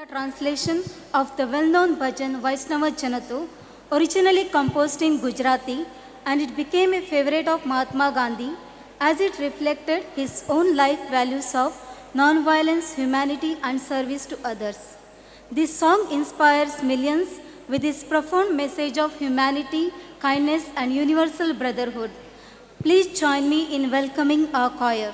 A translation of the well-known bhajan Vaishnava Janatu, originally composed in Gujarati, and it became a favorite of Mahatma Gandhi as it reflected his own life values of non-violence, humanity, and service to others. This song inspires millions with its profound message of humanity, kindness, and universal brotherhood. Please join me in welcoming our choir.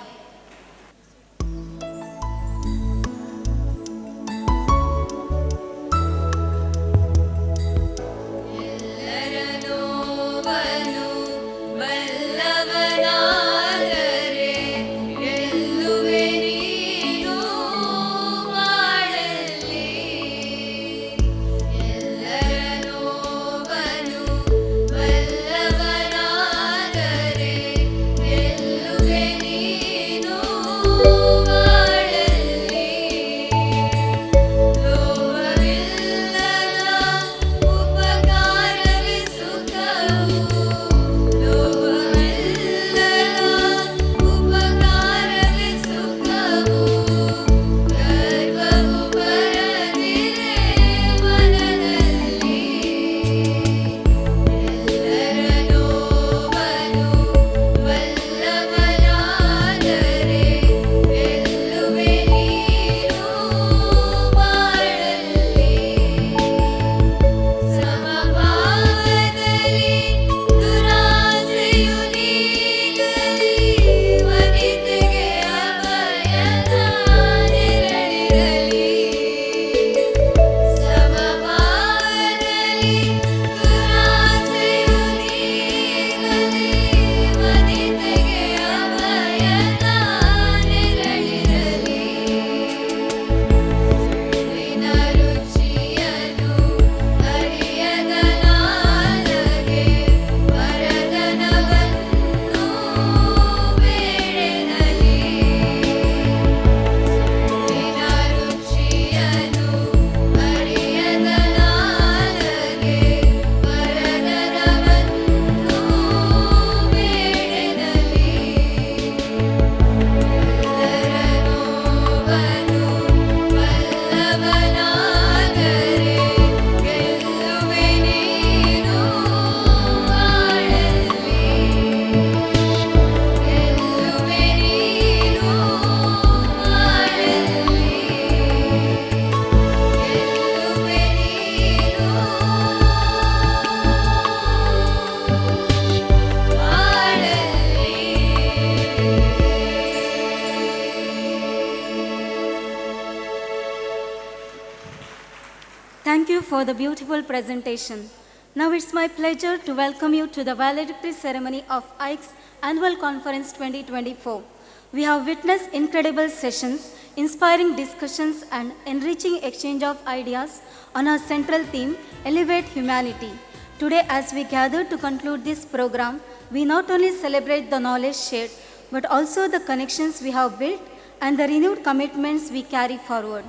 Thank you for the beautiful presentation. Now it's my pleasure to welcome you to the valedictory ceremony of AICS Annual Conference 2024. We have witnessed incredible sessions, inspiring discussions, and enriching exchange of ideas on our central theme, Elevate Humanity. Today, as we gather to conclude this program, we not only celebrate the knowledge shared, but also the connections we have built and the renewed commitments we carry forward.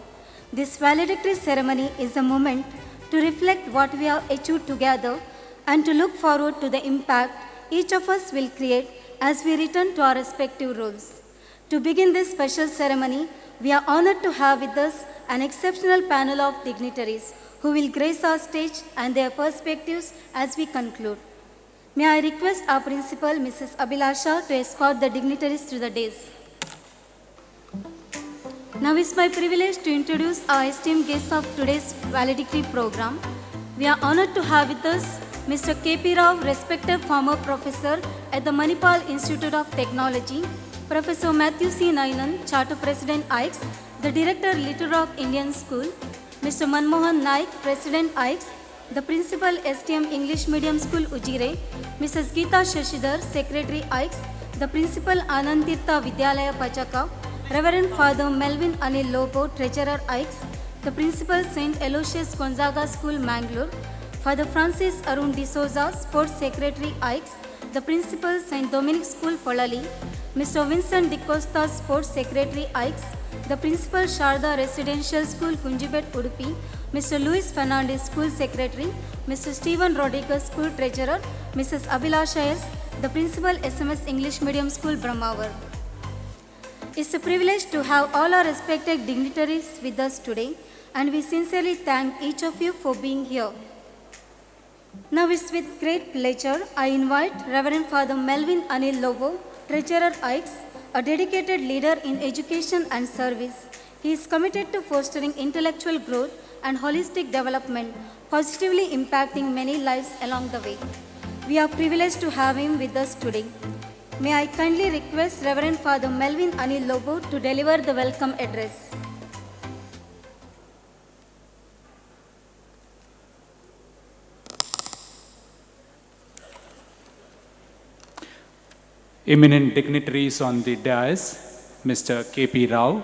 This valedictory ceremony is a moment to reflect what we have achieved together and to look forward to the impact each of us will create as we return to our respective roles. To begin this special ceremony, we are honored to have with us an exceptional panel of dignitaries who will grace our stage and their perspectives as we conclude. May I request our principal, Mrs. Abhilasha, to escort the dignitaries to the dais. Now it's my privilege to introduce our esteemed guests of today's valedictory program. We are honored to have with us Mr. K.P.RAO, respected former professor at the Manipal Institute of Technology, Professor Matthew C. Nainan, Charter President AICS, the Director, Little Rock Indian School, Mr. Manmohan Naik, President AICS, the Principal STM English Medium School Ujire, Mrs. Geeta Shashidhar, Secretary AICS, the Principal Anand Tirtha Vidyalaya Pachaka, Reverend Father Melvin Anil Lobo, Treasurer AICS, the Principal St. Aloysius Gonzaga School, Mangalore, Father Francis Arun D'Souza, Sports Secretary AICS, the Principal St. Dominic School, Polali, Mr. Vincent D'Costa, Sports Secretary AICS, the Principal Sharda Residential School, Kunjibet, Udupi, Mr. Luis Fernandez, School Secretary, Mr. Stephen Rodriguez, School Treasurer, Mrs. Abhilasha S., the Principal SMS English Medium School, Brahmawar. It's a privilege to have all our respected dignitaries with us today, and we sincerely thank each of you for being here. Now it's with great pleasure I invite Reverend Father Melvin Anil Lobo, Treasurer AICS, a dedicated leader in education and service. He is committed to fostering intellectual growth and holistic development, positively impacting many lives along the way. We are privileged to have him with us today. May I kindly request Reverend Father Melvin Anil Lobo to deliver the welcome address. Eminent dignitaries on the dais, Mr. K.P.RAO,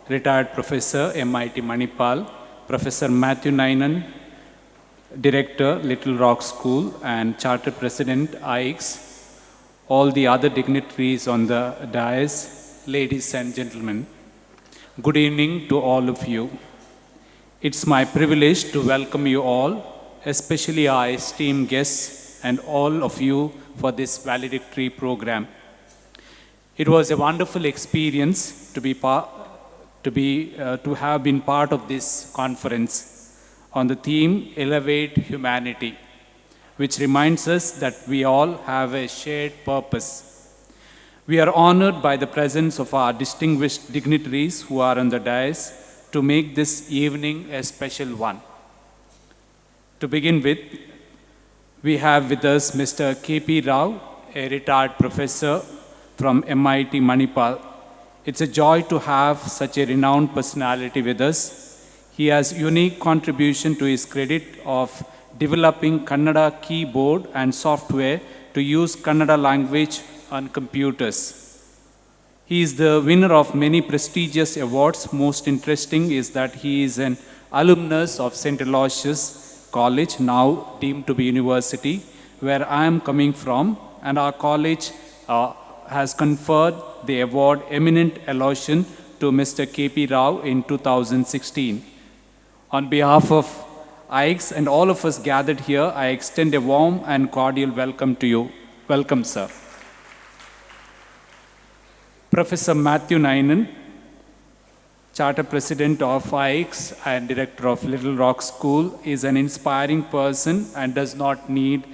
retired Professor, MIT Manipal, Professor Matthew Nainan, Director, Little Rock School, and Charter President, AICS, all the other dignitaries on the dais, ladies and gentlemen, good evening to all of you. It's my privilege to welcome you all, especially our esteemed guests and all of you for this valedictory program. It was a wonderful experience to have been part of this conference on the theme Elevate Humanity, which reminds us that we all have a shared purpose. We are honored by the presence of our distinguished dignitaries who are on the dais to make this evening a special one. To begin with, we have with us Mr. K.P.RAO, a retired professor from MIT Manipal. It's a joy to have such a renowned personality with us. He has unique contribution to his credit of developing Kannada keyboard and software to use Kannada language on computers. He is the winner of many prestigious awards. Most interesting is that he is an alumnus of St. Aloysius College, now deemed to be university, where I am coming from, and our college has conferred the award Eminent Elogium to Mr. K.P.RAO in 2016. On behalf of AICS and all of us gathered here, I extend a warm and cordial welcome to you. Welcome, sir. Professor Matthew Nainan, Charter President of AICS and Director of Little Rock School, is an inspiring person and does not need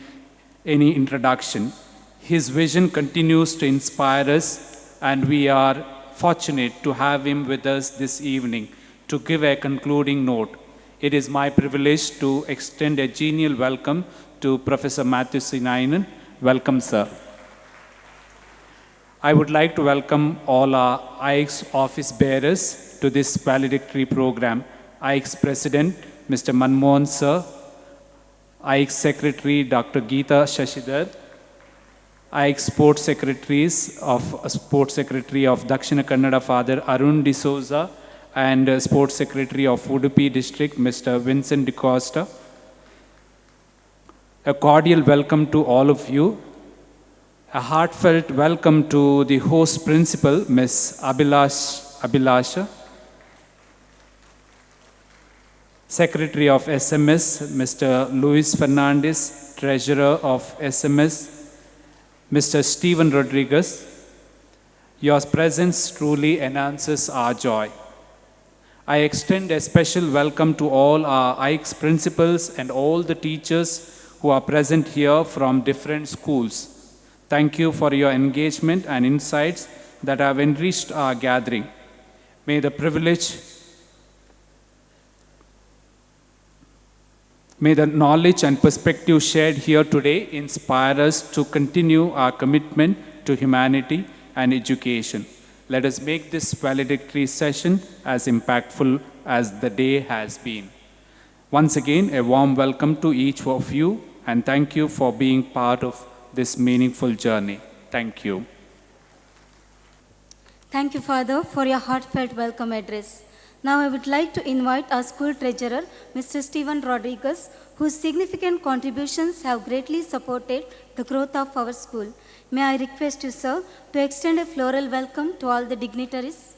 any introduction. His vision continues to inspire us, and we are fortunate to have him with us this evening to give a concluding note. It is my privilege to extend a genial welcome to Professor Matthew C. Nainan. Welcome, sir. I would like to welcome all our AICS office bearers to this valedictory program. AICS President, Mr. Manmohan, sir. AICS Secretary, Dr. Geeta Shashidhar. AICS Sports Secretary of Dakshina Kannada, Father Arun D'Souza, and Sports Secretary of Udupi District, Mr. Vincent D'Costa. A cordial welcome to all of you. A heartfelt welcome to the host principal, Ms. Abhilasha. Secretary of SMS, Mr. Luis Fernandez, Treasurer of SMS, Mr. Stephen Rodriguez. Your presence truly enhances our joy. I extend a special welcome to all our AICS principals and all the teachers who are present here from different schools. Thank you for your engagement and insights that have enriched our gathering. May the knowledge and perspective shared here today inspire us to continue our commitment to humanity and education. Let us make this valedictory session as impactful as the day has been. Once again, a warm welcome to each of you, and thank you for being part of this meaningful journey. Thank you. Thank you, Father, for your heartfelt welcome address. Now I would like to invite our school treasurer, Mr. Stephen Rodriguez, whose significant contributions have greatly supported the growth of our school. May I request you, sir, to extend a floral welcome to all the dignitaries.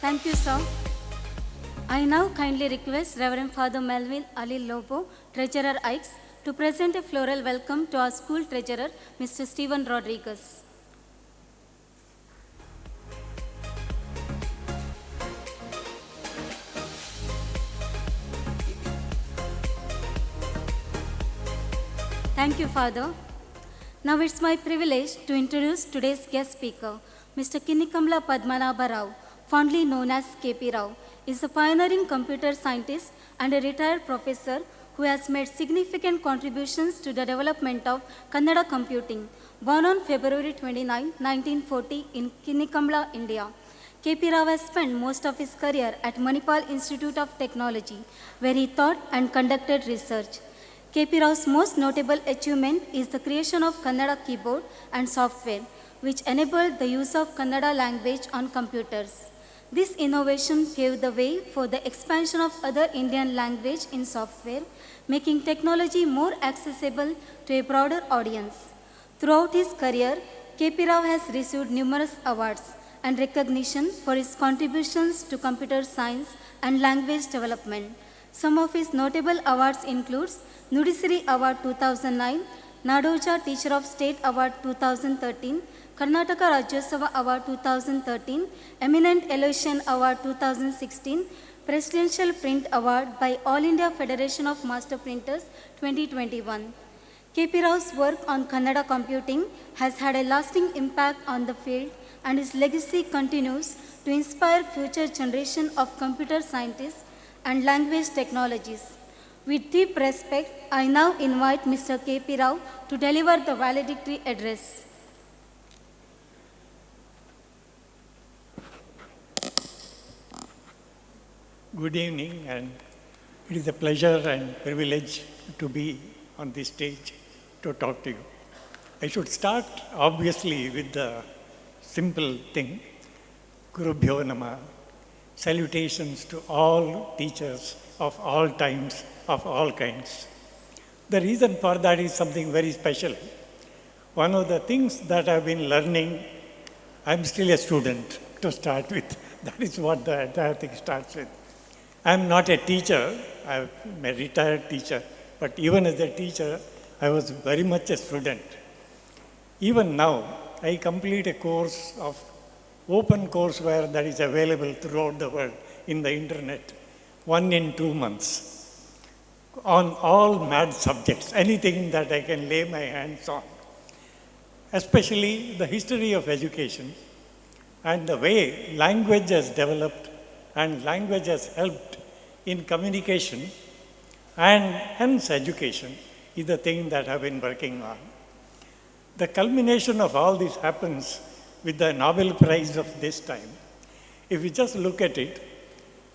Thank you, sir. I now kindly request Reverend Father Melvin Ali Lobo, Treasurer AICS, to present a floral welcome to our school treasurer, Mr. Stephen Rodriguez. Thank you, Father. Now it's my privilege to introduce today's guest speaker, Mr. Kinnikamla Padmanabha Rao, fondly known as K.P.RAO, is a pioneering computer scientist and a retired professor who has made significant contributions to the development of Kannada computing. Born on February 29, 1940 in Kinnikamla, India, K.P.RAO has spent most of his career at Manipal Institute of Technology, where he taught and conducted research. K.P.RAO's most notable achievement is the creation of Kannada keyboard and software, which enabled the use of Kannada language on computers. This innovation paved the way for the expansion of other Indian language in software, making technology more accessible to a broader audience. Throughout his career, K.P.RAO has received numerous awards and recognition for his contributions to computer science and language development. Some of his notable awards include Nudisiri Award 2009, NADOJA Teacher of State Award 2013, Karnataka Rajyosava Award 2013, Eminent Elocution Award 2016, Presidential Print Award by All India Federation of Master Printers 2021. K.P.RAO's work on Kannada computing has had a lasting impact on the field, and his legacy continues to inspire future generation of computer scientists and language technologies. With deep respect, I now invite Mr. K.P.RAO to deliver the valedictory address. Good evening, and it is a pleasure and privilege to be on this stage to talk to you. I should start, obviously, with the simple thing, Gurubhyo Namah, salutations to all teachers of all times, of all kinds. The reason for that is something very special. One of the things that I've been learning, I'm still a student to start with. That is what the entire thing starts with. I'm not a teacher, I'm a retired teacher, but even as a teacher, I was very much a student. Even now, I complete a course of open courseware that is available throughout the world in the internet, 1 in 2 months, on all mad subjects, anything that I can lay my hands on, especially the history of education and the way language has developed and language has helped in communication and hence education is the thing that I've been working on. The culmination of all this happens with the Nobel Prize of this time. If you just look at it,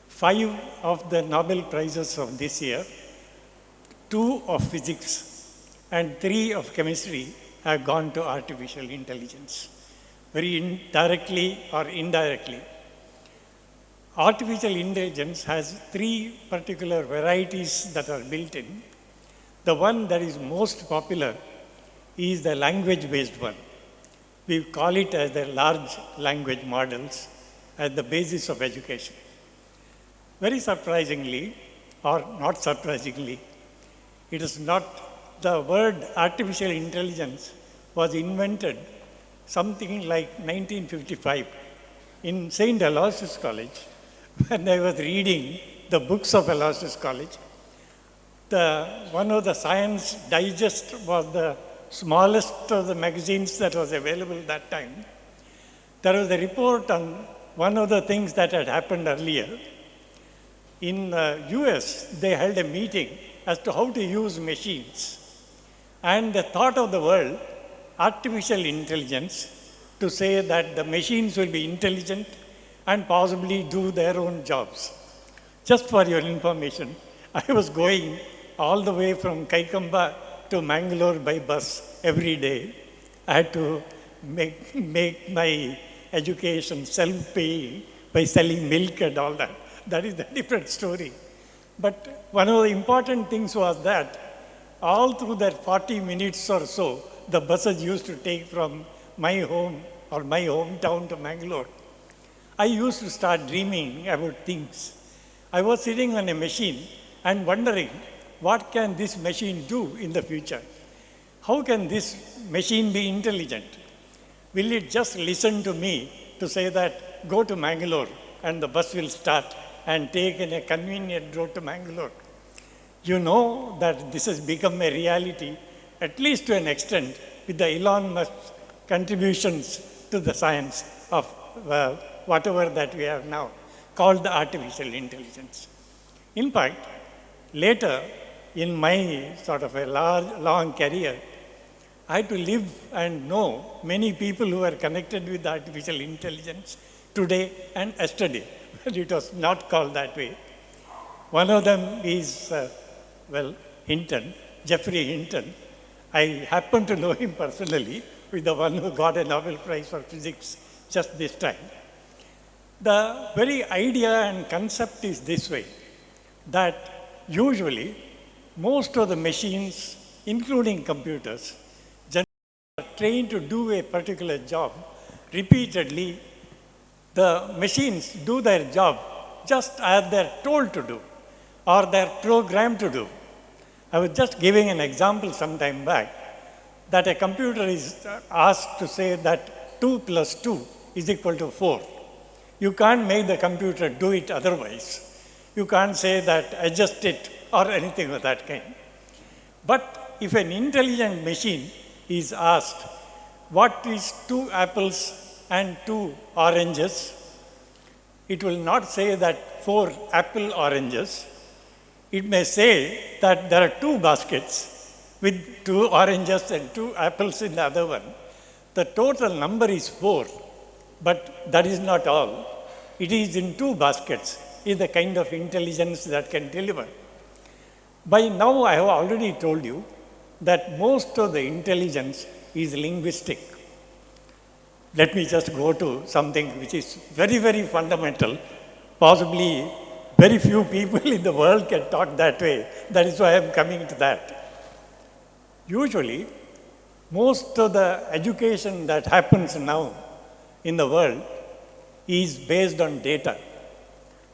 5 of the Nobel Prizes of this year, 2 of physics and 3 of chemistry have gone to artificial intelligence, very directly or indirectly. Artificial intelligence has 3 particular varieties that are built in. The one that is most popular is the language-based one. We call it as the large language models as the basis of education. Very surprisingly, or not surprisingly, it is not the word artificial intelligence was invented something like 1955 in St. Aloysius College. When I was reading the books of Aloysius College, one of the Science Digest was the smallest of the magazines that was available that time. There was a report on one of the things that had happened earlier. In the US, they held a meeting as to how to use machines. And the thought of the world, artificial intelligence, to say that the machines will be intelligent and possibly do their own jobs. Just for your information, I was going all the way from Kaikamba to Mangalore by bus every day. I had to make my education self-paying by selling milk and all that. That is a different story. But one of the important things was that all through that 40 minutes or so, the buses used to take from my home or my hometown to Mangalore, I used to start dreaming about things. I was sitting on a machine and wondering, what can this machine do in the future? How can this machine be intelligent? Will it just listen to me to say that, go to Mangalore, and the bus will start and take in a convenient road to Mangalore? You know that this has become a reality, at least to an extent, with the Elon Musk contributions to the science of whatever that we have now called the artificial intelligence. In fact, later in my sort of a long career, I had to live and know many people who are connected with artificial intelligence today and yesterday, but it was not called that way. One of them is, Hinton, Jeffrey Hinton. I happen to know him personally, with the one who got a Nobel Prize for Physics just this time. The very idea and concept is this way, that usually most of the machines, including computers, are trained to do a particular job repeatedly. The machines do their job just as they're told to do or they're programmed to do. I was just giving an example some time back that a computer is asked to say that 2 plus 2 is equal to 4. You can't make the computer do it otherwise. You can't say that adjust it or anything of that kind. But if an intelligent machine is asked, what is 2 apples and 2 oranges? It will not say that 4 apple oranges. It may say that there are 2 baskets with 2 oranges and 2 apples in the other one. The total number is 4, but that is not all. It is in 2 baskets, is the kind of intelligence that can deliver. By now, I have already told you that most of the intelligence is linguistic. Let me just go to something which is very, very fundamental. Possibly very few people in the world can talk that way. That is why I am coming to that. Usually, most of the education that happens now in the world is based on data.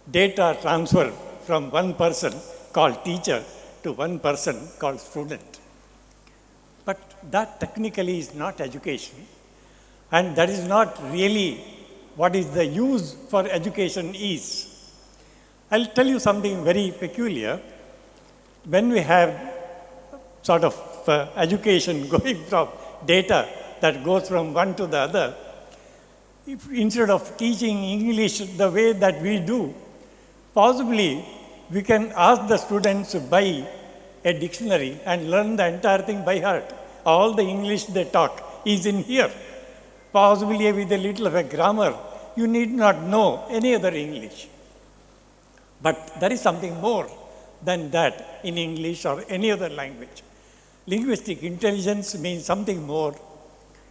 Data transfer from one person called teacher to one person called student. But that technically is not education. And that is not really what is the use for education is. I'll tell you something very peculiar. When we have sort of education going from data that goes from one to the other, if instead of teaching English the way that we do, possibly we can ask the students to buy a dictionary and learn the entire thing by heart. All the English they talk is in here. Possibly with a little of a grammar, you need not know any other English. But there is something more than that in English or any other language. Linguistic intelligence means something more.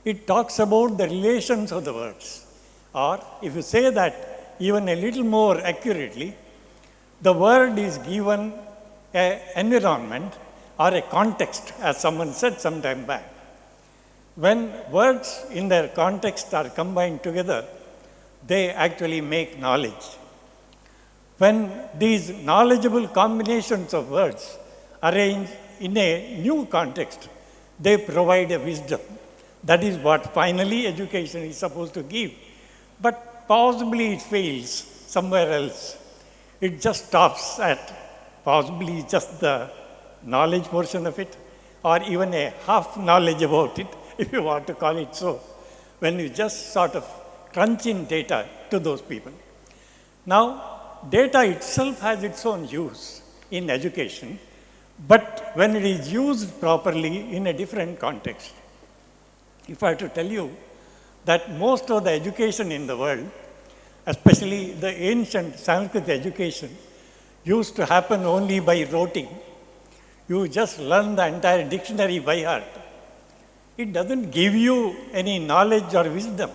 It talks about the relations of the words. Or if you say that even a little more accurately, the word is given an environment or a context, as someone said some time back. When words in their context are combined together, they actually make knowledge. When these knowledgeable combinations of words arrange in a new context, they provide a wisdom. That is what finally education is supposed to give. But possibly it fails somewhere else. It just stops at possibly just the knowledge portion of it, or even a half knowledge about it, if you want to call it so, when you just sort of crunch in data to those people. Now, data itself has its own use in education, but when it is used properly in a different context. If I have to tell you that most of the education in the world, especially the ancient Sanskrit education, used to happen only by roting. You just learn the entire dictionary by heart. It doesn't give you any knowledge or wisdom.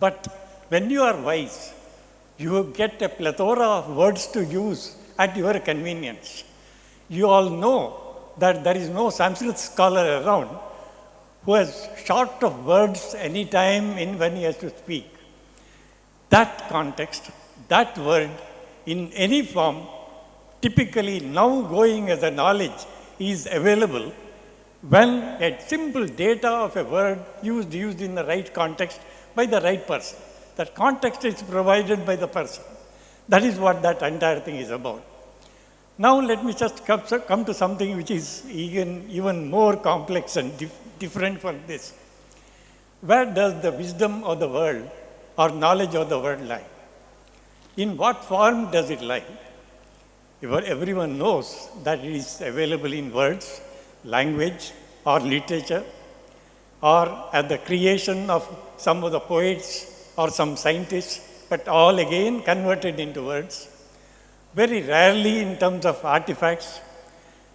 But when you are wise, you get a plethora of words to use at your convenience. You all know that there is no Sanskrit scholar around who has short of words any time in when he has to speak. that context, that word in any form, typically now going as a knowledge, is available when a simple data of a word used in the right context by the right person. That context is provided by the person. That is what that entire thing is about. Now let me just come to something which is even more complex and different from this. Where does the wisdom of the world or knowledge of the world lie? In what form does it lie? Everyone knows that it is available in words, language, or literature, or at the creation of some of the poets or some scientists, but all again converted into words. Very rarely in terms of artifacts,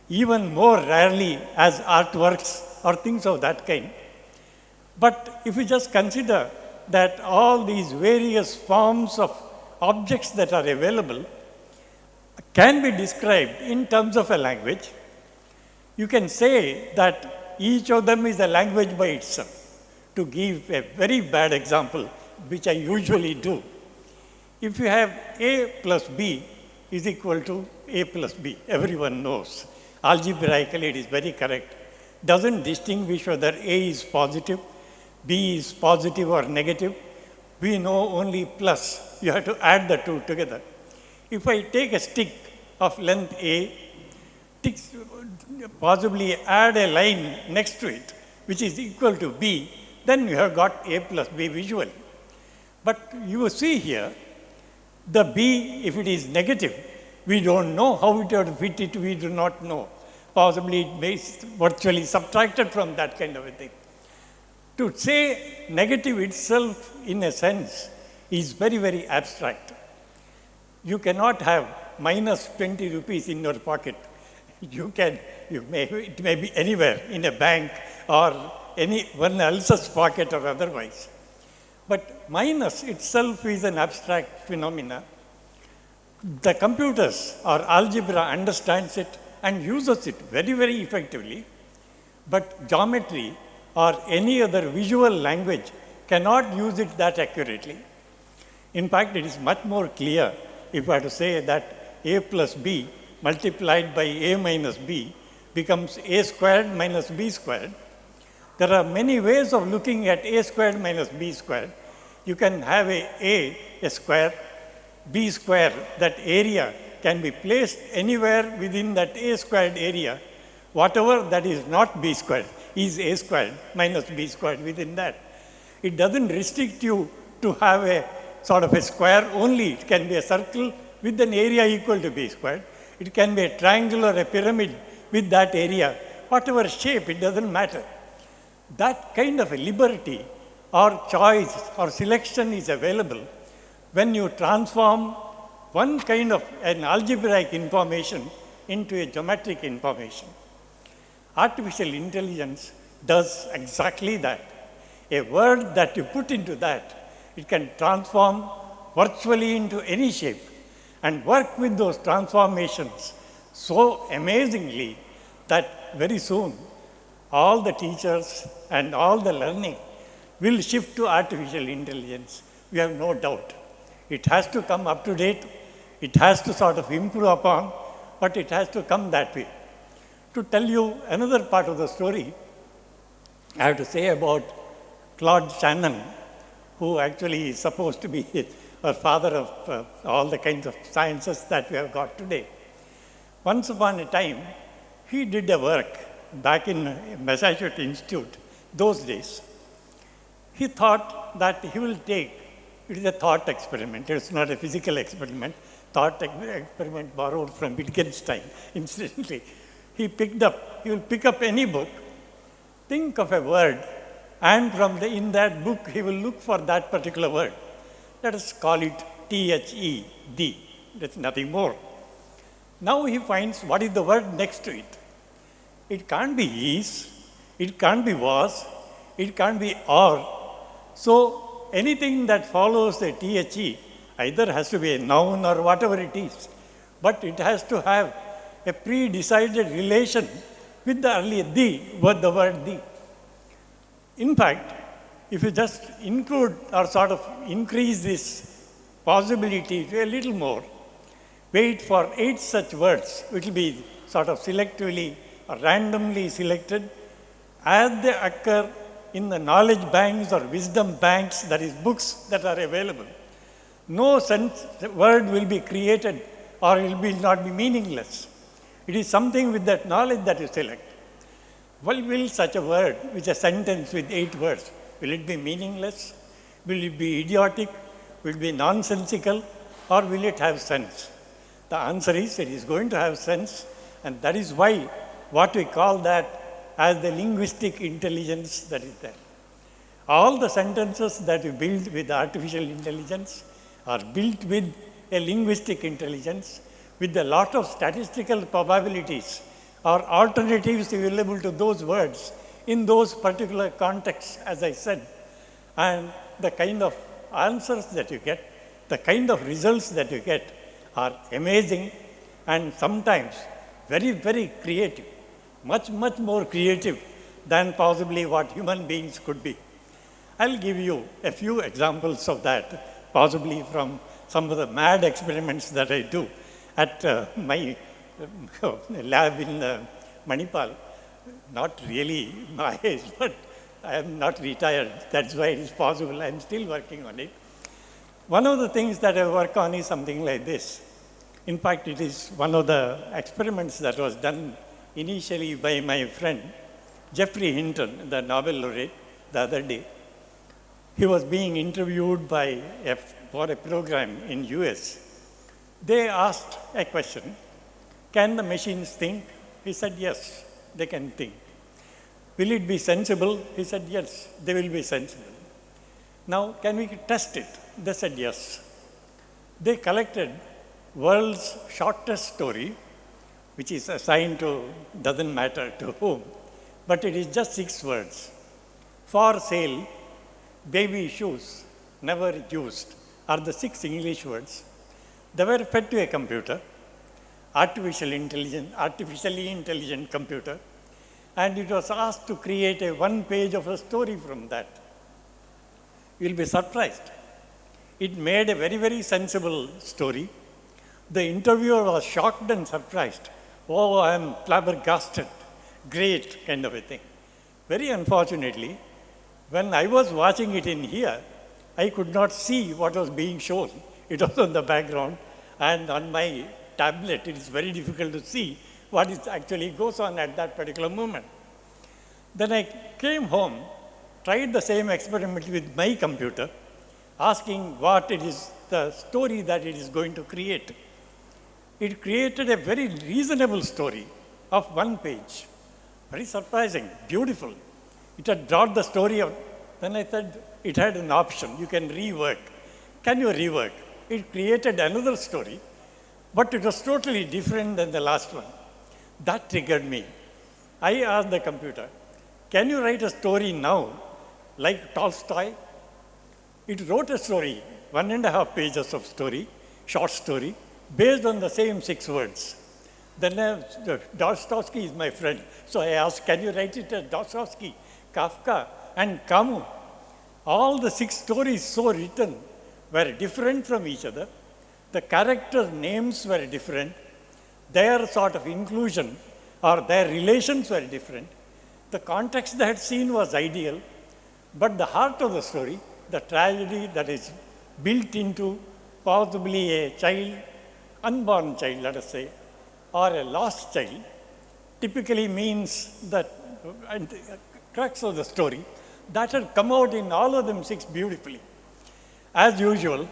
even more rarely as artworks or things of that kind. But if we just consider that all these various forms of objects that are available can be described in terms of a language, you can say that each of them is a language by itself. To give a very bad example, which I usually do, if you have A plus B is equal to A plus B, everyone knows. Algebraically, it is very correct. Doesn't distinguish whether A is positive, B is positive or negative. We know only plus. You have to add the two together. If I take a stick of length A, possibly add a line next to it, which is equal to B, then you have got A plus B visually. But you see here, the B, if it is negative, we don't know how it would fit it, we do not know. Possibly it may virtually subtracted from that kind of a thing. To say negative itself, in a sense, is very, very abstract. You cannot have minus 20 rupees in your pocket. It may be anywhere, in a bank or anyone else's pocket or otherwise. But minus itself is an abstract phenomena. The computers or algebra understands it and uses it very, very effectively. But geometry or any other visual language cannot use it that accurately. In fact, it is much more clear if I have to say that A plus B multiplied by A minus B becomes A squared minus B squared. There are many ways of looking at A squared minus B squared. You can have a square, B square, that area can be placed anywhere within that A squared area. Whatever that is not B squared is A squared minus B squared within that. It doesn't restrict you to have a sort of a square only. It can be a circle with an area equal to B squared. It can be a triangle or a pyramid with that area. Whatever shape, it doesn't matter. That kind of a liberty or choice or selection is available when you transform one kind of an algebraic information into a geometric information. Artificial intelligence does exactly that. A word that you put into that, it can transform virtually into any shape and work with those transformations so amazingly that very soon all the teachers and all the learning will shift to artificial intelligence. We have no doubt. It has to come up to date. It has to sort of improve upon, but it has to come that way. To tell you another part of the story, I have to say about Claude Shannon, who actually is supposed to be a father of all the kinds of sciences that we have got today. Once upon a time, he did a work back in Massachusetts Institute, those days. He thought that he will take, it is a thought experiment, it is not a physical experiment, thought experiment borrowed from Wittgenstein, incidentally. He will pick up any book, think of a word, and in that book he will look for that particular word. Let us call it THED, that's nothing more. Now he finds what is the word next to it. It can't be is, it can't be was, it can't be or. So anything that follows the THE either has to be a noun or whatever it is, but it has to have a pre-decided relation with the earlier the word the. In fact, if you just include or sort of increase this possibility to a little more. Wait for 8 such words, which will be sort of selectively or randomly selected as they occur in the knowledge banks or wisdom banks, that is, books that are available. No word will be created or it will not be meaningless. It is something with that knowledge that you select. Well, will such a word, which a sentence with 8 words, will it be meaningless? Will it be idiotic? Will it be nonsensical? Or will it have sense? The answer is it is going to have sense, and that is why what we call that as the linguistic intelligence that is there. All the sentences that we build with artificial intelligence are built with a linguistic intelligence with a lot of statistical probabilities or alternatives available to those words in those particular contexts, as I said. And the kind of answers that you get, the kind of results that you get are amazing and sometimes very, very creative, much, much more creative than possibly what human beings could be. I'll give you a few examples of that, possibly from some of the mad experiments that I do at my lab in Manipal. Not really my age, but I am not retired. That's why it is possible. I am still working on it. One of the things that I work on is something like this. In fact, it is one of the experiments that was done initially by my friend, Geoffrey Hinton, the Nobel laureate, the other day. He was being interviewed for a program in US. They asked a question, can the machines think? He said, yes, they can think. Will it be sensible? He said, yes, they will be sensible. Now, can we test it? They said, yes. They collected world's shortest story, which is assigned to, doesn't matter to whom, but it is just 6 words. For sale, baby shoes, never used, are the 6 English words. They were fed to a computer, artificially intelligent computer, and it was asked to create a 1 page of a story from that. You'll be surprised. It made a very, very sensible story. The interviewer was shocked and surprised. Oh, I am flabbergasted. Great, kind of a thing. Very unfortunately, when I was watching it in here, I could not see what was being shown. It was on the background, and on my tablet, it is very difficult to see what is actually goes on at that particular moment. Then I came home, tried the same experiment with my computer, asking what it is, the story that it is going to create. It created a very reasonable story of 1 page. Very surprising, beautiful. It had brought the story out. Then I said, it had an option, you can rework. Can you rework? It created another story, but it was totally different than the last one. That triggered me. I asked the computer, can you write a story now, like Tolstoy? It wrote a story, 1.5 pages of story, short story, based on the same 6 words. Then Dostoevsky is my friend. So I asked, can you write it as Dostoevsky, Kafka, and Camus? All the 6 stories so written were different from each other. The character names were different. Their sort of inclusion or their relations were different. The context they had seen was ideal, but the heart of the story, the tragedy that is built into possibly a child, unborn child, let us say, or a lost child, typically means that the crux of the story, that had come out in all of them 6 beautifully. As usual,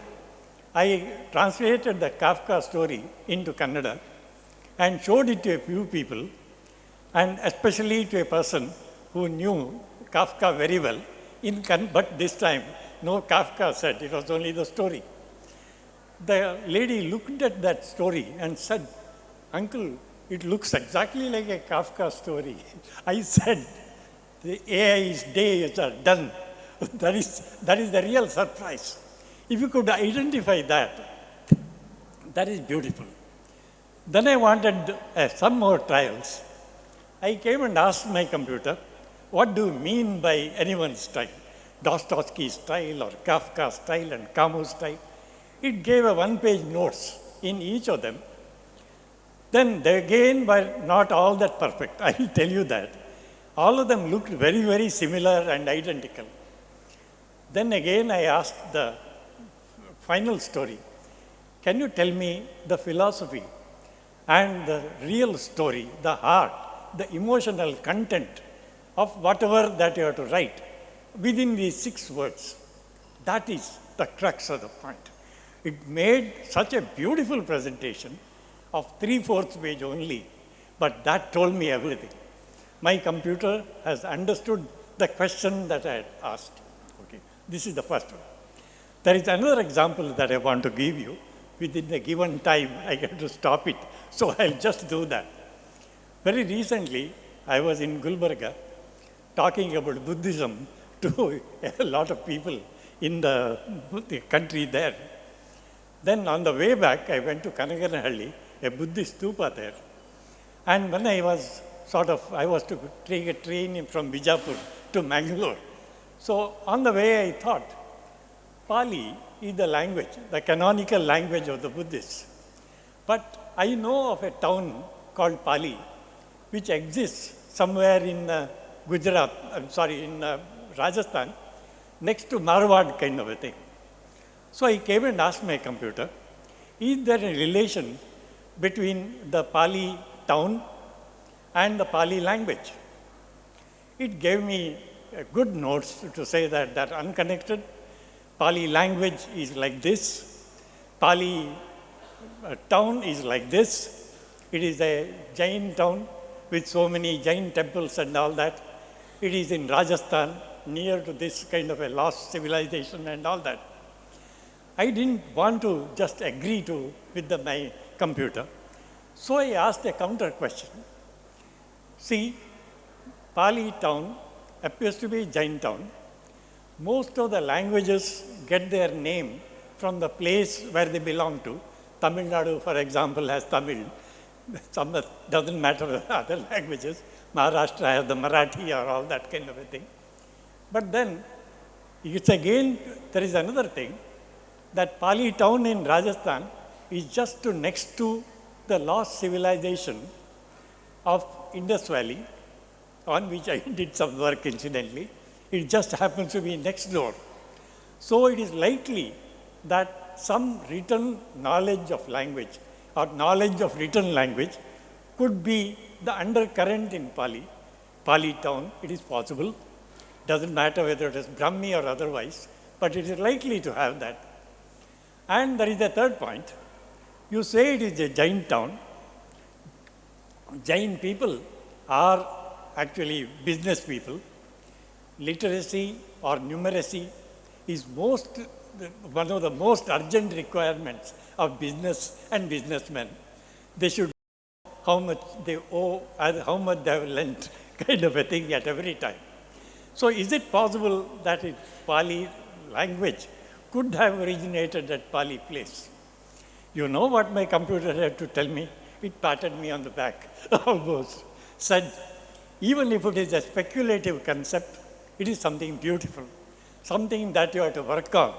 I translated the Kafka story into Kannada and showed it to a few people, and especially to a person who knew Kafka very well, but this time, no Kafka said, it was only the story. The lady looked at that story and said, Uncle, it looks exactly like a Kafka story. I said, the AI's days are done. That is the real surprise. If you could identify that, that is beautiful. Then I wanted some more trials. I came and asked my computer, what do you mean by anyone's style? Dostoevsky's style or Kafka's style and Camus' style? It gave a one-page notes in each of them. Then they again were not all that perfect, I will tell you that. All of them looked very, very similar and identical. Then again I asked the final story, can you tell me the philosophy and the real story, the heart, the emotional content of whatever that you have to write within these 6 words? That is the crux of the point. It made such a beautiful presentation of 3/4 page only, but that told me everything. My computer has understood the question that I had asked. Okay, this is the first one. There is another example that I want to give you. Within the given time, I get to stop it, so I'll just do that. Very recently, I was in Gulbarga talking about Buddhism to a lot of people in the country there. Then on the way back, I went to Kanaganahalli, a Buddhist stupa there. And when I was I was to take a train from Bijapur to Mangalore. So on the way, I thought, Pali is the language, the canonical language of the Buddhists. But I know of a town called Pali, which exists somewhere in Gujarat, in Rajasthan, next to Marwad kind of a thing. So I came and asked my computer, is there a relation between the Pali town and the Pali language? It gave me good notes to say that they're unconnected. Pali language is like this. Pali town is like this. It is a Jain town with so many Jain temples and all that. It is in Rajasthan, near to this kind of a lost civilization and all that. I didn't want to just agree with my computer. So I asked a counter question. See, Pali town appears to be Jain town. Most of the languages get their name from the place where they belong to. Tamil Nadu, for example, has Tamil. Some doesn't matter the other languages. Maharashtra has the Marathi or all that kind of a thing. But then, it's again, there is another thing, that Pali town in Rajasthan is just next to the lost civilization of Indus Valley, on which I did some work incidentally. It just happens to be next door. So it is likely that some written knowledge of language or knowledge of written language could be the undercurrent in Pali town. It is possible. Doesn't matter whether it is Brahmi or otherwise, but it is likely to have that. And there is a third point. You say it is a Jain town. Jain people are actually business people. Literacy or numeracy is one of the most urgent requirements of business and businessmen. They should know how much they owe and how much they have lent, kind of a thing at every time. So is it possible that Pali language could have originated at Pali place? You know what my computer had to tell me? It patted me on the back, almost. Said, even if it is a speculative concept, it is something beautiful, something that you have to work on.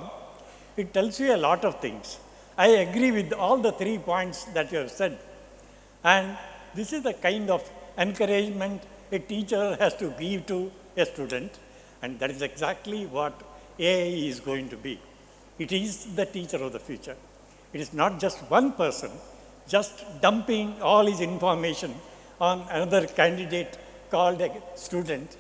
It tells you a lot of things. I agree with all the 3 points that you have said. And this is the kind of encouragement a teacher has to give to a student. And that is exactly what AI is going to be. It is the teacher of the future. It is not just one person just dumping all his information on another candidate called a student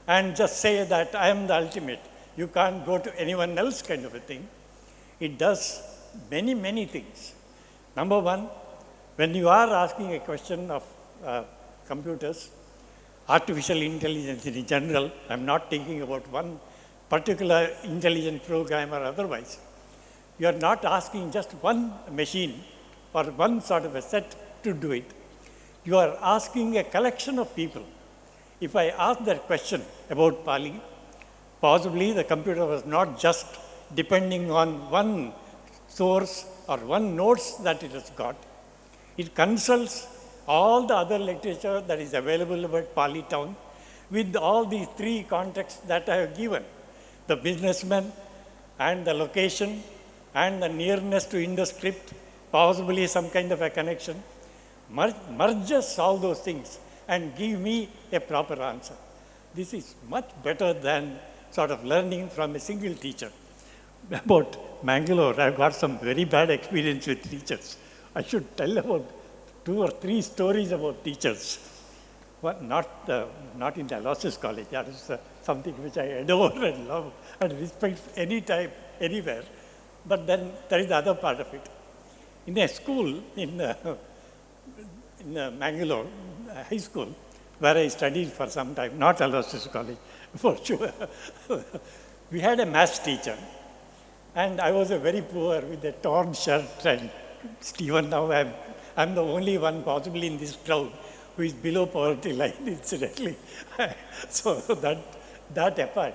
and just say that I am the ultimate. You can't go to anyone else kind of a thing. It does many, many things. Number one, when you are asking a question of computers, artificial intelligence in general, I'm not thinking about one particular intelligent program or otherwise. You are not asking just one machine or one sort of a set to do it. You are asking a collection of people. If I ask that question about Pali, possibly the computer was not just depending on one source or one notes that it has got. It consults all the other literature that is available about Pali town with all these 3 contexts that I have given. The businessman and the location and the nearness to Indus script, possibly some kind of a connection. Merge all those things and give me a proper answer. This is much better than sort of learning from a single teacher. About Mangalore, I've got some very bad experience with teachers. I should tell about 2 or 3 stories about teachers. Well, not in Aloysius College. That is something which I adore and love and respect anytime, anywhere. But then there is the other part of it. In a school in Mangalore, high school, where I studied for some time, not Aloysius College, for sure. We had a maths teacher, and I was a very poor with a torn shirt, and even now I'm the only one possibly in this crowd who is below poverty line, incidentally. So that apart,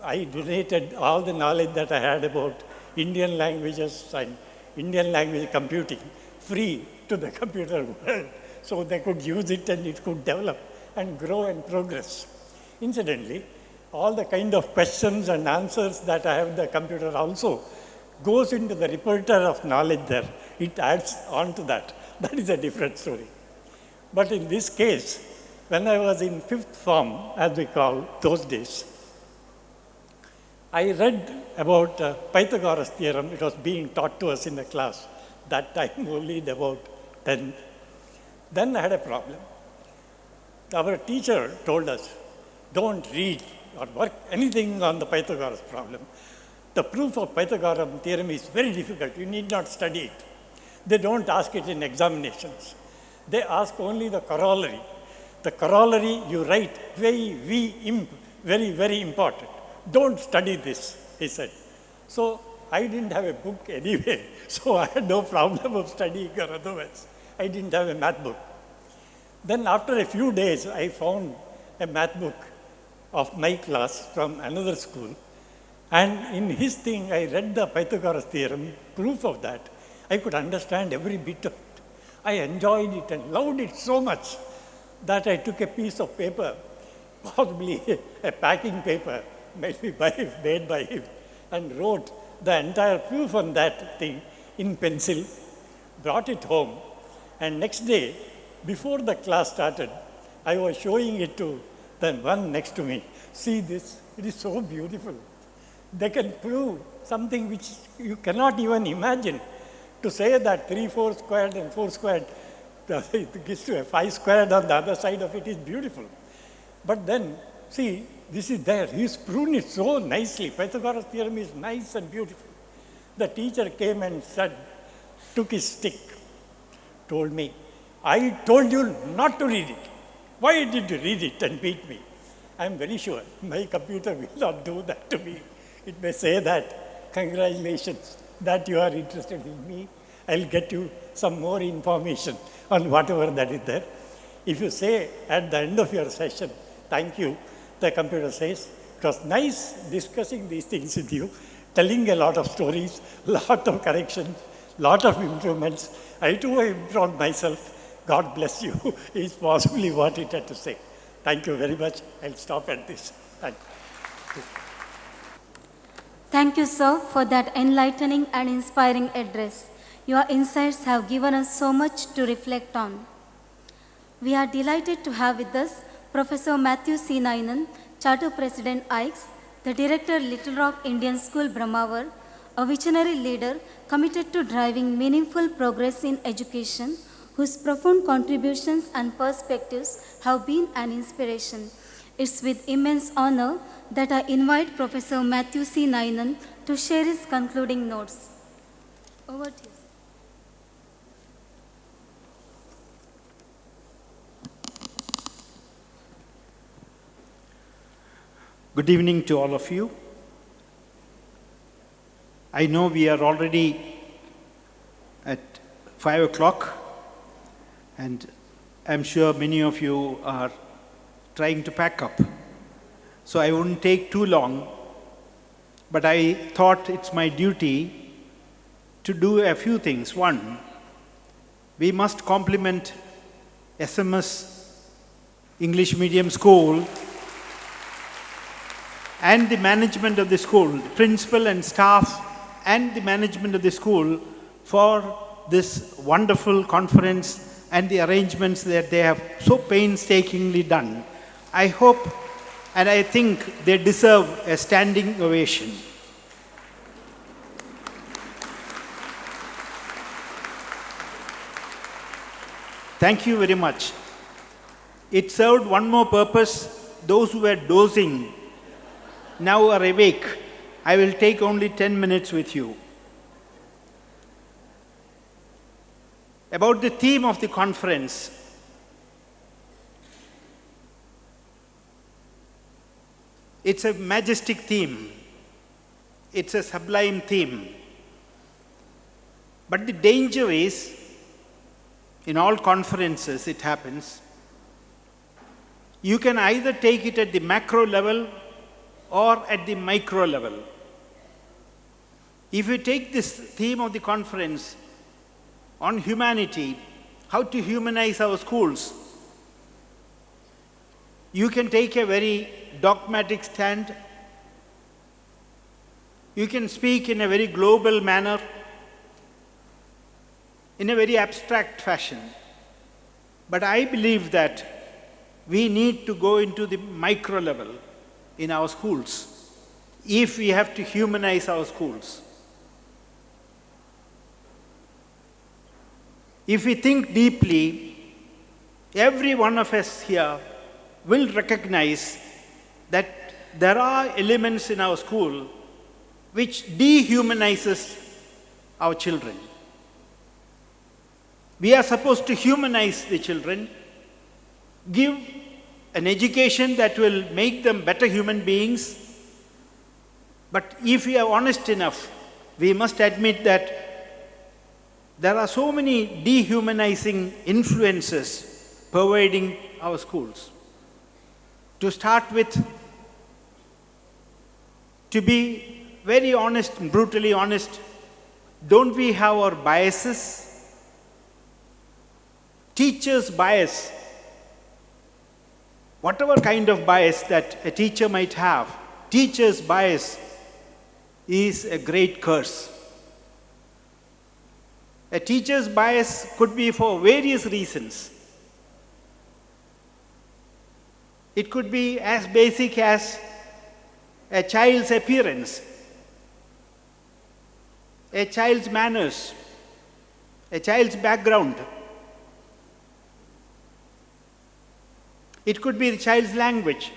I donated all the knowledge that I had about Indian languages and Indian language computing free to the computer world, so they could use it and it could develop and grow and progress. Incidentally, all the kind of questions and answers that I have in the computer also goes into the repertoire of knowledge there. It adds on to that. That is a different story. But in this case, when I was in 5th form, as we call those days, I read about Pythagoras theorem. It was being taught to us in the class. That time only about 10th. Then I had a problem. Our teacher told us, don't read or work anything on the Pythagoras problem. The proof of Pythagorean theorem is very difficult. You need not study it. They don't ask it in examinations. They ask only the corollary. The corollary you write, very, very important. Don't study this, he said. So I didn't have a book anyway, so I had no problem of studying or otherwise. I didn't have a math book. Then after a few days, I found a math book of my class from another school. And in his thing, I read the Pythagoras theorem, proof of that. I could understand every bit of it. I enjoyed it and loved it so much that I took a piece of paper, possibly a packing paper, made by him, and wrote the entire proof on that thing in pencil, brought it home, and next day, before the class started, I was showing it to the one next to me. See this, it is so beautiful. They can prove something which you cannot even imagine. To say that 3/4 squared and 4 squared it gives you a 5 squared on the other side of it is beautiful. But then, see, this is there. He's proven it so nicely. Pythagoras theorem is nice and beautiful. The teacher came and said, took his stick, told me, I told you not to read it. Why did you read it and beat me? I am very sure my computer will not do that to me. It may say that, congratulations, that you are interested in me. I'll get you some more information on whatever that is there. If you say at the end of your session, thank you, the computer says, it was nice discussing these things with you, telling a lot of stories, lot of corrections, lot of improvements. I too have improved myself. God bless you, is possibly what it had to say. Thank you very much. I'll stop at this. Thank you. Thank you, sir, for that enlightening and inspiring address. Your insights have given us so much to reflect on. We are delighted to have with us Professor Matthew C. Nainan, Charter President ICE, the Director, Little Rock Indian School, Brahmawar, a visionary leader committed to driving meaningful progress in education, whose profound contributions and perspectives have been an inspiration. It's with immense honor that I invite Professor Matthew C. Nainan to share his concluding notes. Over to you. Good evening to all of you. I know we are already at 5 o'clock, and I'm sure many of you are trying to pack up. So I wouldn't take too long, but I thought it's my duty to do a few things. One, we must compliment SMS English Medium School and the management of the school, principal and staff and the management of the school for this wonderful conference and the arrangements that they have so painstakingly done. I hope and I think they deserve a standing ovation. Thank you very much. It served one more purpose. Those who were dozing now are awake. I will take only 10 minutes with you. About the theme of the conference. It's a majestic theme. It's a sublime theme. But the danger is, in all conferences it happens, you can either take it at the macro level or at the micro level. If you take this theme of the conference on humanity, how to humanize our schools, you can take a very dogmatic stand. You can speak in a very global manner, in a very abstract fashion. But I believe that we need to go into the micro level in our schools if we have to humanize our schools. If we think deeply, every one of us here will recognize that there are elements in our school which dehumanizes our children. We are supposed to humanize the children, give an education that will make them better human beings. But if we are honest enough, we must admit that there are so many dehumanizing influences pervading our schools. To start with, to be very honest and brutally honest, don't we have our biases? Teachers' bias, whatever kind of bias that a teacher might have, teacher's bias is a great curse. A teacher's bias could be for various reasons. It could be as basic as a child's appearance, a child's manners, a child's background. It could be the child's language,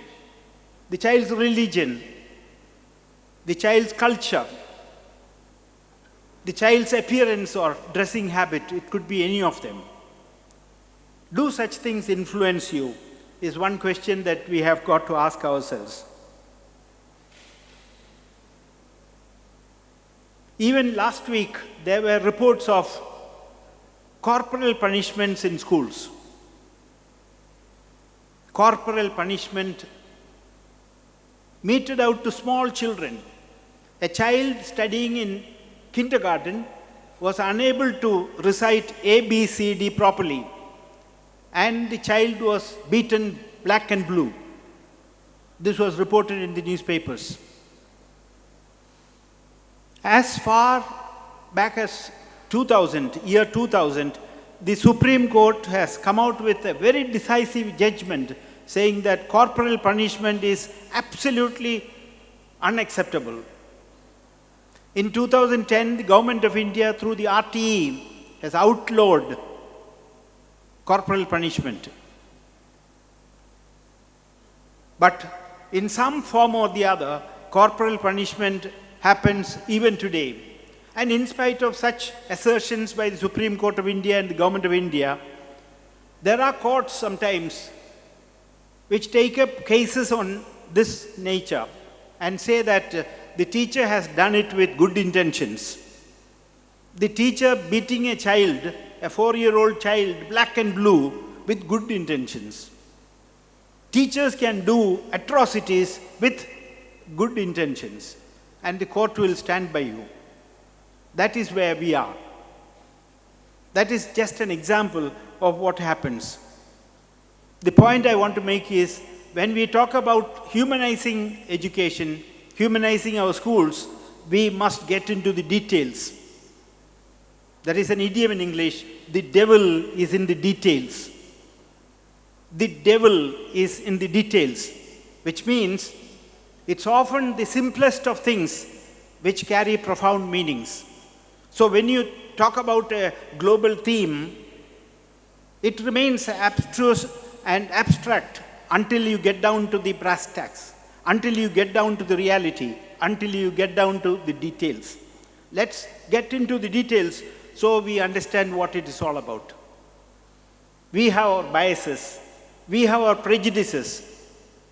the child's religion, the child's culture, the child's appearance or dressing habit. It could be any of them. Do such things influence you? Is one question that we have got to ask ourselves. Even last week, there were reports of corporal punishments in schools. Corporal punishment meted out to small children. A child studying in kindergarten was unable to recite A, B, C, D properly, and the child was beaten black and blue. This was reported in the newspapers. As far back as 2000, year 2000, the Supreme Court has come out with a very decisive judgment saying that corporal punishment is absolutely unacceptable. In 2010, the Government of India, through the RTE, has outlawed corporal punishment. But in some form or the other, corporal punishment happens even today. And in spite of such assertions by the Supreme Court of India and the Government of India, there are courts sometimes which take up cases on this nature and say that the teacher has done it with good intentions. The teacher beating a child, a 4-year-old child, black and blue, with good intentions. Teachers can do atrocities with good intentions, and the court will stand by you. That is where we are. That is just an example of what happens. The point I want to make is, when we talk about humanizing education, humanizing our schools, we must get into the details. There is an idiom in English, the devil is in the details. The devil is in the details, which means it's often the simplest of things which carry profound meanings. So when you talk about a global theme, it remains abstruse and abstract until you get down to the brass tacks, until you get down to the reality, until you get down to the details. Let's get into the details so we understand what it is all about. We have our biases, we have our prejudices.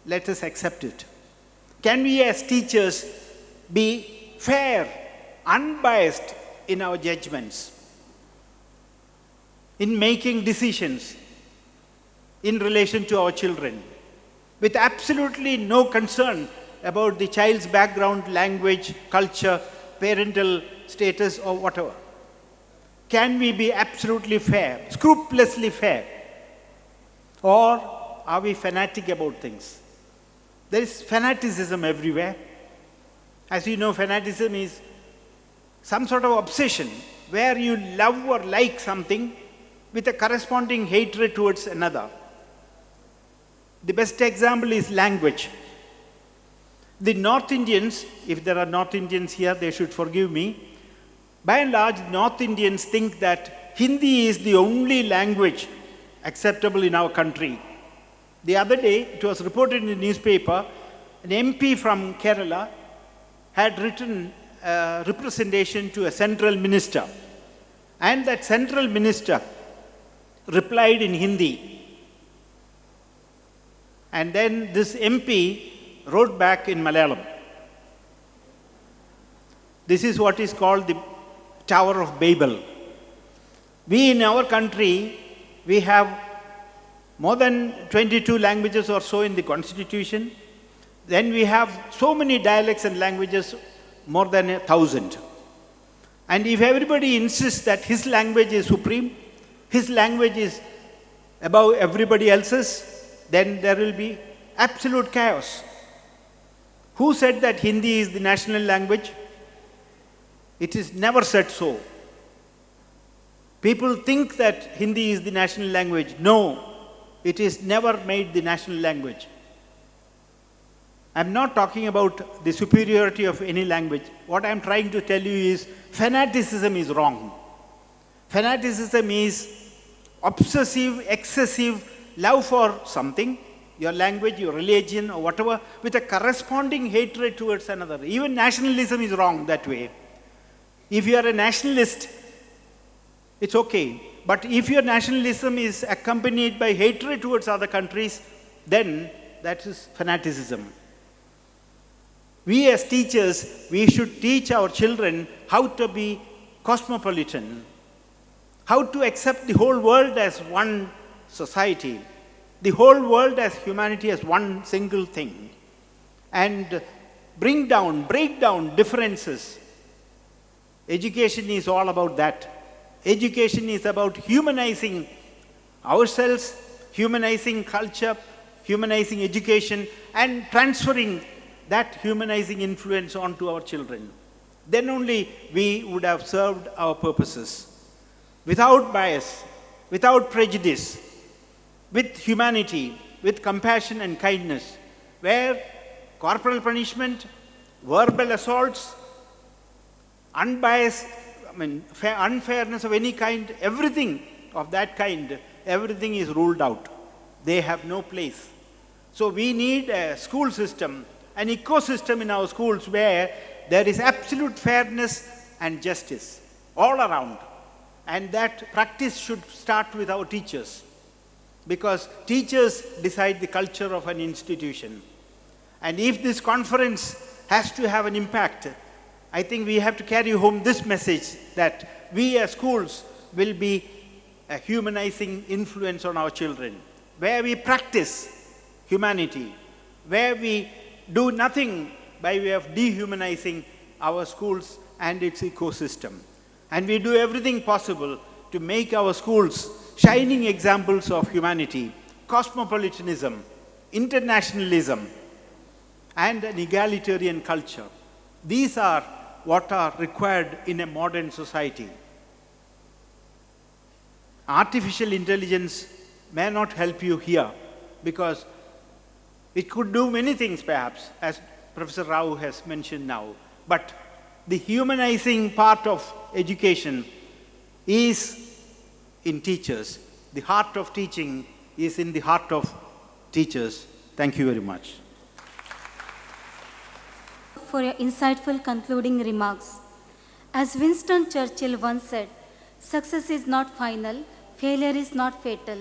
Let us accept it. Can we as teachers be fair, unbiased in our judgments, in making decisions in relation to our children, with absolutely no concern about the child's background, language, culture, parental status, or whatever? Can we be absolutely fair, scrupulously fair? Or are we fanatic about things? There is fanaticism everywhere. As you know, fanaticism is some sort of obsession where you love or like something with a corresponding hatred towards another. The best example is language. The North Indians, if there are North Indians here, they should forgive me. By and large, North Indians think that Hindi is the only language acceptable in our country. The other day, it was reported in the newspaper, an MP from Kerala had written a representation to a central minister. And that central minister replied in Hindi. And then this MP wrote back in Malayalam. This is what is called the Tower of Babel. We in our country, we have more than 22 languages or so in the constitution. Then we have so many dialects and languages, more than 1,000. And if everybody insists that his language is supreme, his language is above everybody else's, then there will be absolute chaos. Who said that Hindi is the national language? It is never said so. People think that Hindi is the national language. No, it is never made the national language. I'm not talking about the superiority of any language. What I'm trying to tell you is fanaticism is wrong. Fanaticism is obsessive, excessive love for something, your language, your religion, or whatever, with a corresponding hatred towards another. Even nationalism is wrong that way. If you are a nationalist, it's okay. But if your nationalism is accompanied by hatred towards other countries, then that is fanaticism. We as teachers, we should teach our children how to be cosmopolitan, how to accept the whole world as one society, the whole world as humanity as one single thing, and break down differences. Education is all about that. Education is about humanizing ourselves, humanizing culture, humanizing education, and transferring that humanizing influence onto our children. Then only we would have served our purposes. Without bias, without prejudice, with humanity, with compassion and kindness, where corporal punishment, verbal assaults, unbiased, unfairness of any kind, everything of that kind, everything is ruled out. They have no place. So we need a school system, an ecosystem in our schools where there is absolute fairness and justice all around. And that practice should start with our teachers, because teachers decide the culture of an institution. And if this conference has to have an impact, I think we have to carry home this message that we as schools will be a humanizing influence on our children, where we practice humanity, where we do nothing by way of dehumanizing our schools and its ecosystem. And we do everything possible to make our schools shining examples of humanity, cosmopolitanism, internationalism, and an egalitarian culture. These are what are required in a modern society. Artificial intelligence may not help you here because it could do many things perhaps, as Professor Rao has mentioned now. But the humanizing part of education is in teachers. The heart of teaching is in the heart of teachers. Thank you very much. For your insightful concluding remarks. As Winston Churchill once said, success is not final, failure is not fatal.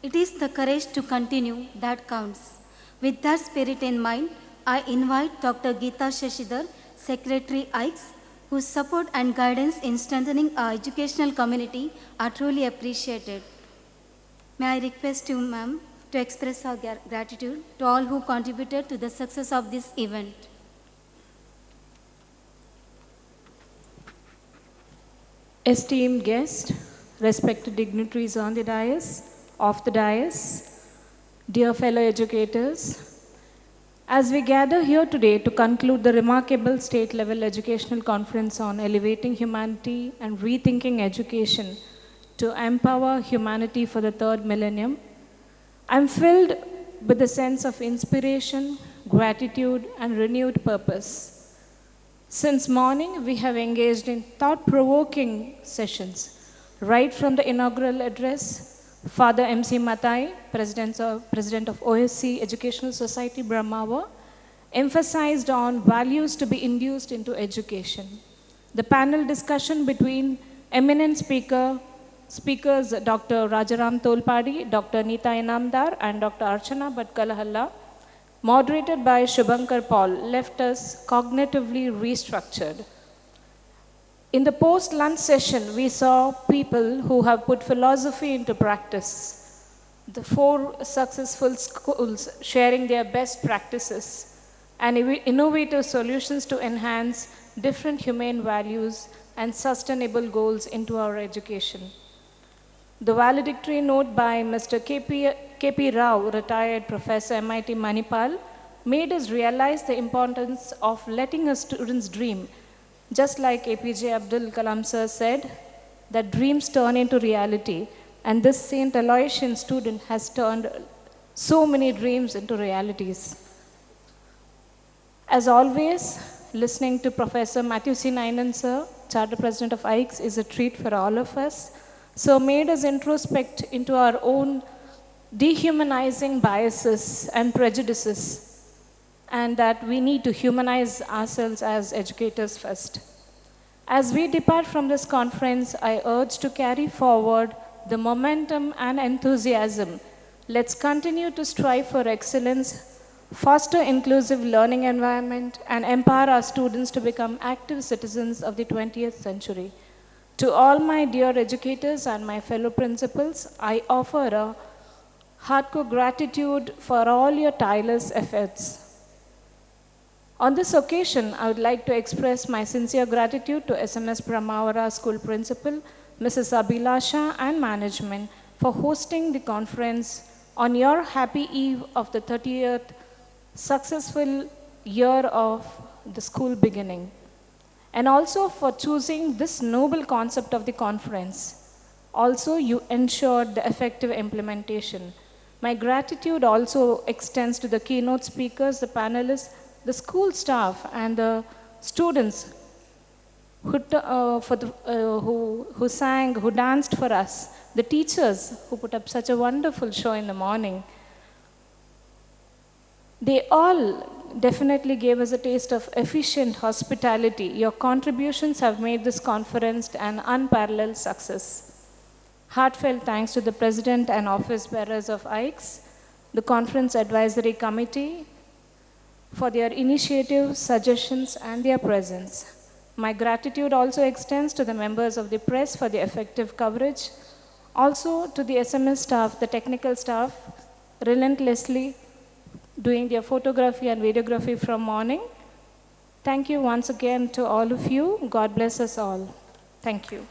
It is the courage to continue that counts. With that spirit in mind, I invite Dr. Geeta Shashidhar, Secretary ICE, whose support and guidance in strengthening our educational community are truly appreciated. May I request you, ma'am, to express our gratitude to all who contributed to the success of this event. Esteemed guests, respected dignitaries on the dais, off the dais, dear fellow educators, as we gather here today to conclude the remarkable state-level educational conference on elevating humanity and rethinking education to empower humanity for the third millennium, I'm filled with a sense of inspiration, gratitude, and renewed purpose. Since morning, we have engaged in thought-provoking sessions. Right from the inaugural address, Father M.C. Matai, President of OSC Educational Society, Brahmawa, emphasized on values to be induced into education. The panel discussion between eminent speakers Dr. Rajaram Tolpadi, Dr. Neeta Inamdar, and Dr. Archana Bhatkalahalla, moderated by Shubhankar Paul, left us cognitively restructured. In the post-lunch session, we saw people who have put philosophy into practice. The 4 successful schools sharing their best practices and innovative solutions to enhance different humane values and sustainable goals into our education. The valedictory note by Mr. K.P.RAO, retired Professor MIT Manipal, made us realize the importance of letting our students dream. Just like APJ Abdul Kalam sir said, that dreams turn into reality, and this St. Aloysian student has turned so many dreams into realities. As always, listening to Professor Matthew C. Nainan sir, Charter President of ICE, is a treat for all of us. So made us introspect into our own dehumanizing biases and prejudices, and that we need to humanize ourselves as educators first. As we depart from this conference, I urge to carry forward the momentum and enthusiasm. Let's continue to strive for excellence, foster inclusive learning environment, and empower our students to become active citizens of the 20th century. To all my dear educators and my fellow principals, I offer a heartfelt gratitude for all your tireless efforts. On this occasion, I would like to express my sincere gratitude to SMS Brahmawara School Principal, Mrs. Abhilasha, and management for hosting the conference on your happy eve of the 30th successful year of the school beginning, and also for choosing this noble concept of the conference. Also, you ensured the effective implementation. My gratitude also extends to the keynote speakers, the panelists, the school staff, and the students who sang, who danced for us, the teachers who put up such a wonderful show in the morning. They all definitely gave us a taste of efficient hospitality. Your contributions have made this conference an unparalleled success. Heartfelt thanks to the President and Office Bearers of ICE, the Conference Advisory Committee, for their initiatives, suggestions, and their presence. My gratitude also extends to the members of the press for the effective coverage, also to the SMS staff, the technical staff, relentlessly doing their photography and videography from morning. Thank you once again to all of you. God bless us all. Thank you.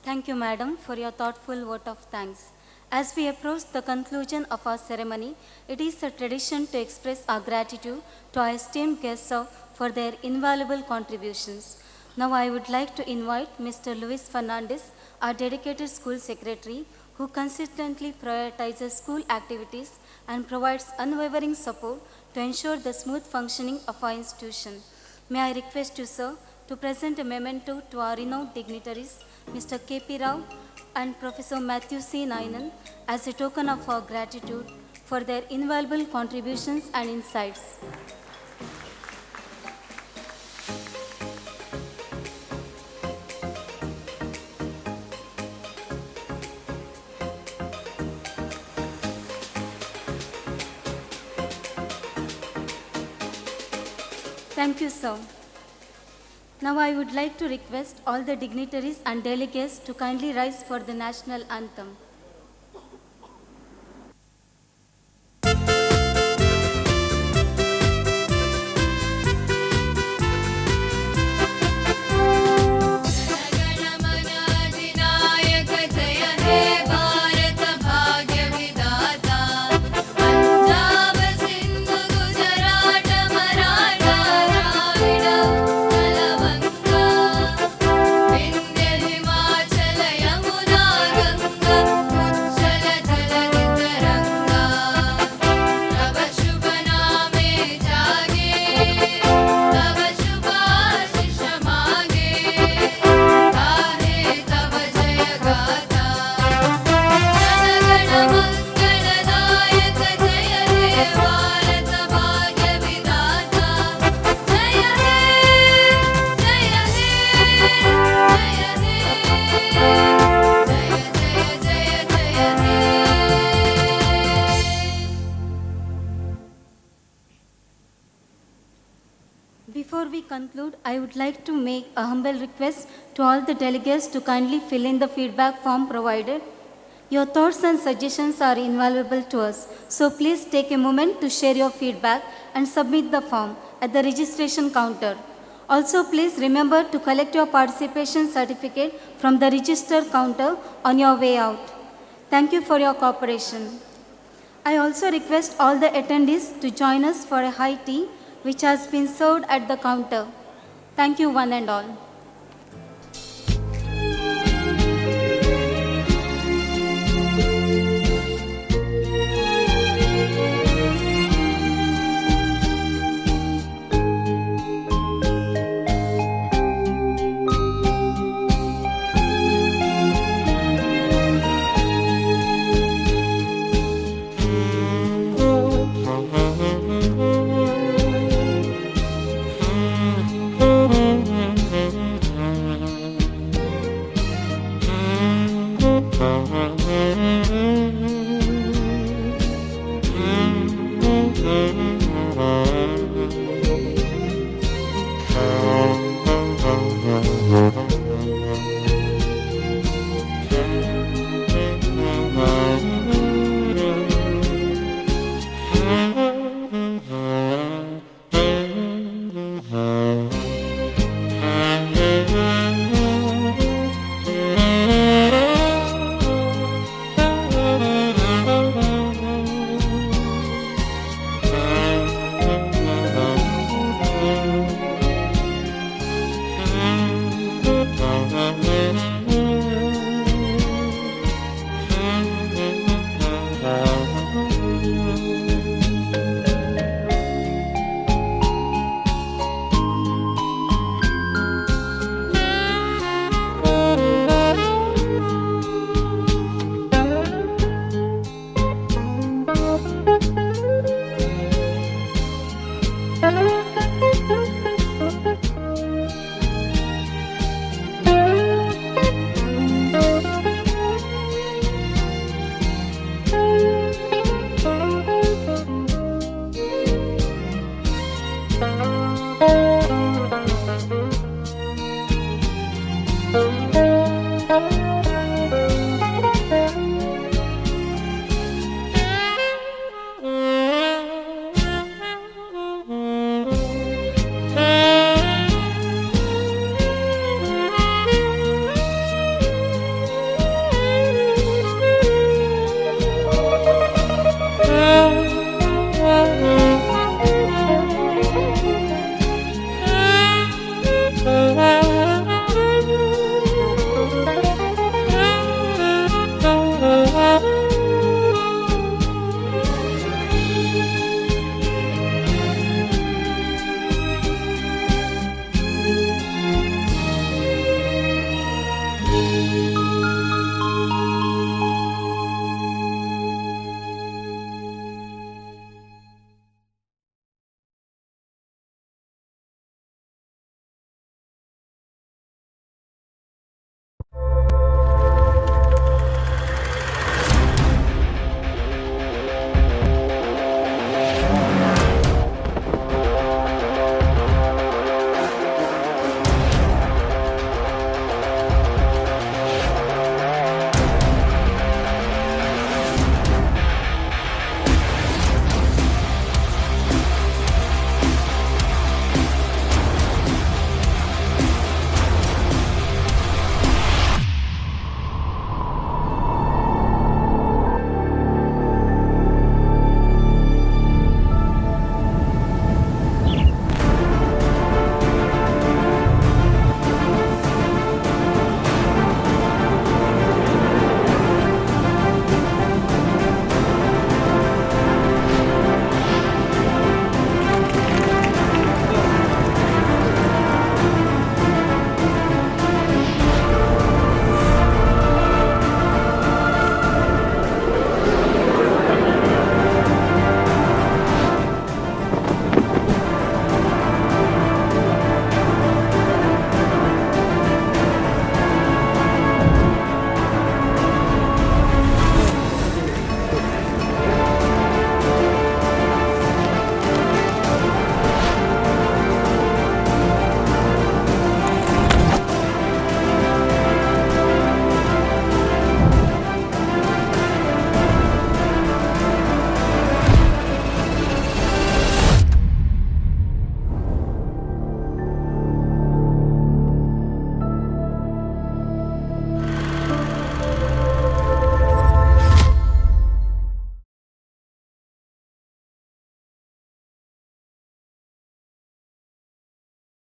Thank you, madam, for your thoughtful vote of thanks. As we approach the conclusion of our ceremony, it is a tradition to express our gratitude to our esteemed guests for their invaluable contributions. Now I would like to invite Mr. Luis Fernandez, our dedicated school secretary, who consistently prioritizes school activities and provides unwavering support to ensure the smooth functioning of our institution. May I request you, sir, to present a memento to our renowned dignitaries, Mr. K.P.RAO and Professor Matthew C. Nainan, as a token of our gratitude for their invaluable contributions and insights. Thank you, sir. Now I would like to request all the dignitaries and delegates to kindly rise for the national anthem. Before we conclude, I would like to make a humble request to all the delegates to kindly fill in the feedback form provided. Your thoughts and suggestions are invaluable to us, so please take a moment to share your feedback and submit the form at the registration counter. Also, please remember to collect your participation certificate from the register counter on your way out. Thank you for your cooperation. I also request all the attendees to join us for a high tea which has been served at the counter. Thank you one and all.